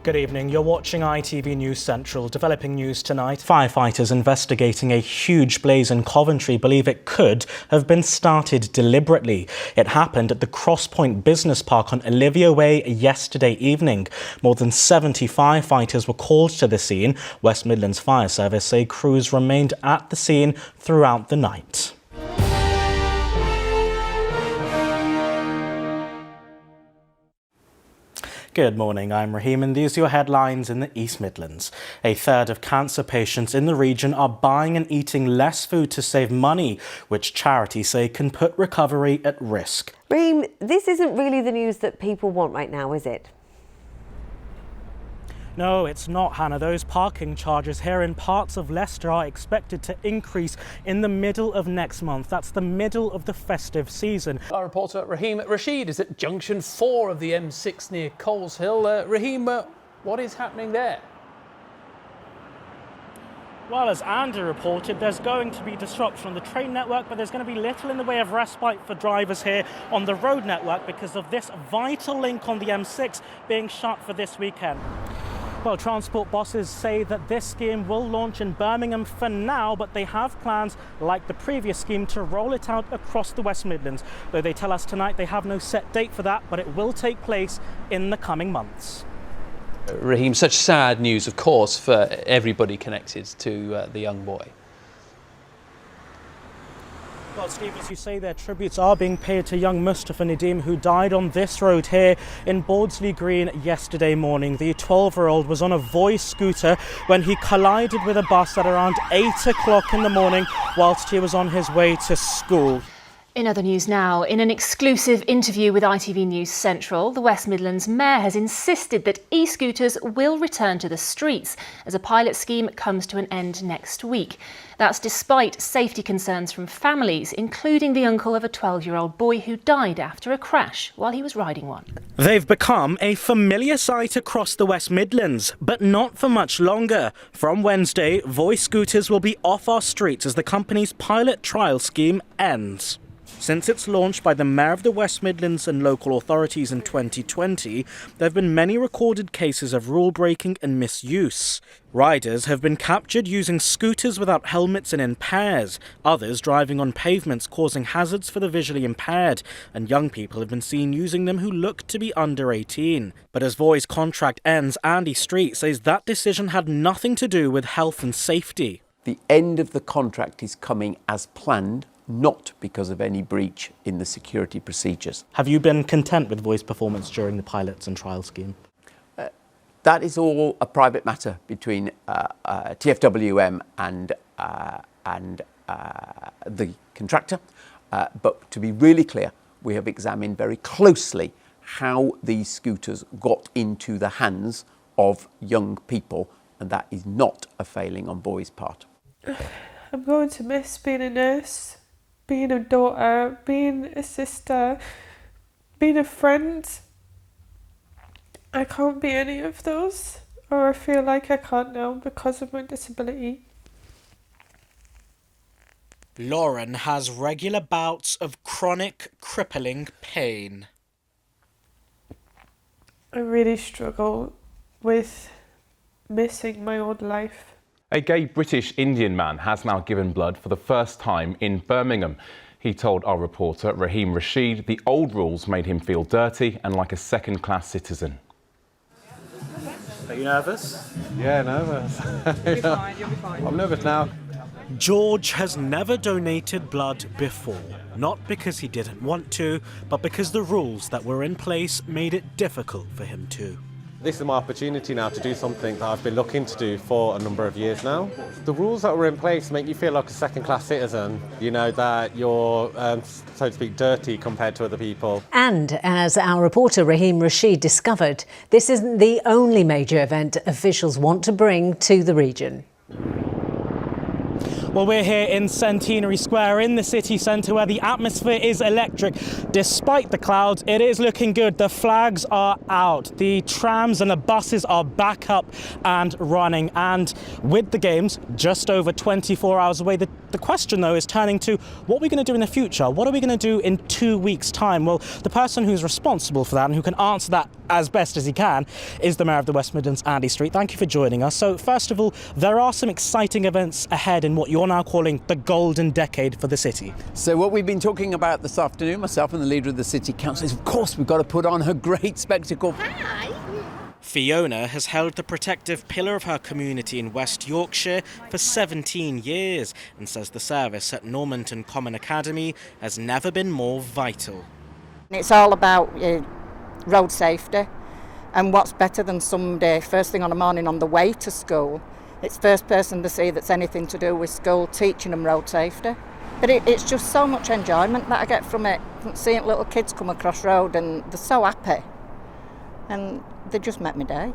Good evening. You're watching ITV News Central. Developing news tonight. Firefighters investigating a huge blaze in Coventry believe it could have been started deliberately. It happened at the Crosspoint Business Park on Olivia Way yesterday evening. More than 70 firefighters were called to the scene. West Midlands Fire Service say crews remained at the scene throughout the night. Good morning, I'm Raheem and these are your headlines in the East Midlands. A third of cancer patients in the region are buying and eating less food to save money, which charities say can put recovery at risk. Raheem, this isn't really the news that people want right now, is it? No, it's not, Hannah. Those parking charges here in parts of Leicester are expected to increase in the middle of next month. That's the middle of the festive season. Our reporter Raheem Rashid is at junction 4 of the M6 near Coleshill. Raheem, what is happening there? Well, as Andy reported, there's going to be disruption on the train network, but there's going to be little in the way of respite for drivers here on the road network because of this vital link on the M6 being shut for this weekend. Well, transport bosses say that this scheme will launch in Birmingham for now, but they have plans, like the previous scheme, to roll it out across the West Midlands. Though they tell us tonight they have no set date for that, but it will take place in the coming months. Raheem, such sad news, of course, for everybody connected to the young boy. Well, Steve, as you say, their tributes are being paid to young Mustafa Nadeem, who died on this road here in Bordsley Green yesterday morning. The 12-year-old was on a Voice scooter when he collided with a bus at around 8 o'clock in the morning whilst he was on his way to school. In other news now, in an exclusive interview with ITV News Central, the West Midlands Mayor has insisted that e-scooters will return to the streets as a pilot scheme comes to an end next week. That's despite safety concerns from families, including the uncle of a 12-year-old boy who died after a crash while he was riding one. They've become a familiar sight across the West Midlands, but not for much longer. From Wednesday, Voice scooters will be off our streets as the company's pilot trial scheme ends. Since its launch by the Mayor of the West Midlands and local authorities in 2020, there have been many recorded cases of rule breaking and misuse. Riders have been captured using scooters without helmets and in pairs, others driving on pavements causing hazards for the visually impaired, and young people have been seen using them who look to be under 18. But as Voi's contract ends, Andy Street says that decision had nothing to do with health and safety. The end of the contract is coming as planned, not because of any breach in the security procedures. Have you been content with Voi's performance during the pilots and trial scheme? That is all a private matter between TfWM and the contractor. But to be really clear, we have examined very closely how these scooters got into the hands of young people, and that is not a failing on Voi's part. I'm going to miss being a nurse, being a daughter, being a sister, being a friend. I can't be any of those, or I feel like I can't now because of my disability. Lauren has regular bouts of chronic, crippling pain. I really struggle with missing my old life. A gay British Indian man has now given blood for the first time in Birmingham. He told our reporter Raheem Rashid the old rules made him feel dirty and like a second-class citizen. Are you nervous? Yeah, nervous. You'll be fine, you'll be fine. I'm nervous now. George has never donated blood before. Not because he didn't want to, but because the rules that were in place made it difficult for him to. This is my opportunity now to do something that I've been looking to do for a number of years now. The rules that were in place make you feel like a second-class citizen, you know, that you're, so to speak, dirty compared to other people. And as our reporter Raheem Rashid discovered, this isn't the only major event officials want to bring to the region. Well, we're here in Centenary Square in the city centre where the atmosphere is electric. Despite the clouds, it is looking good. The flags are out. The trams and the buses are back up and running. And with the games just over 24 hours away, the question, though, is turning to what we're going to do in the future. What are we going to do in 2 weeks' time? Well, the person who's responsible for that and who can answer that as best as he can is the Mayor of the West Midlands, Andy Street. Thank you for joining us. So, first of all, there are some exciting events ahead in what you're now calling the golden decade for the city. So what we've been talking about this afternoon, myself and the leader of the City Council, is of course we've got to put on her great spectacle. Hi. Fiona has held the protective pillar of her community in West Yorkshire for 17 years and says the service at Normanton Common Academy has never been more vital. It's all about road safety, and what's better than somebody first thing on the morning on the way to school. It's first person to see that's anything to do with school, teaching them road safety. But it's just so much enjoyment that I get from it, seeing little kids come across road and they're so happy. And they just make me day.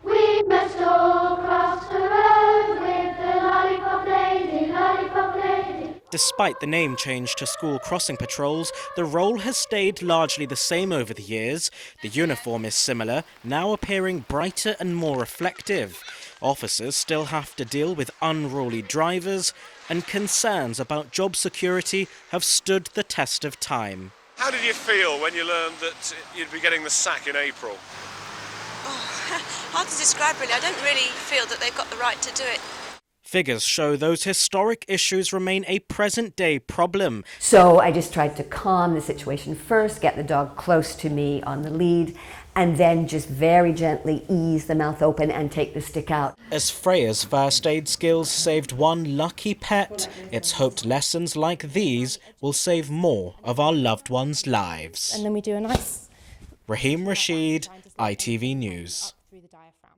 We must all cross the road with the lollipop lady, lollipop lady. Despite the name change to school crossing patrols, the role has stayed largely the same over the years. The uniform is similar, now appearing brighter and more reflective. Officers still have to deal with unruly drivers, and concerns about job security have stood the test of time. How did you feel when you learned that you'd be getting the sack in April? Oh, hard to describe really. I don't really feel that they've got the right to do it. Figures show those historic issues remain a present-day problem. So I just tried to calm the situation first, get the dog close to me on the lead, and then just very gently ease the mouth open and take the stick out. As Freya's first aid skills saved one lucky pet, it's hoped lessons like these will save more of our loved ones' lives. And then we do a nice... Raheem Rashid, ITV News.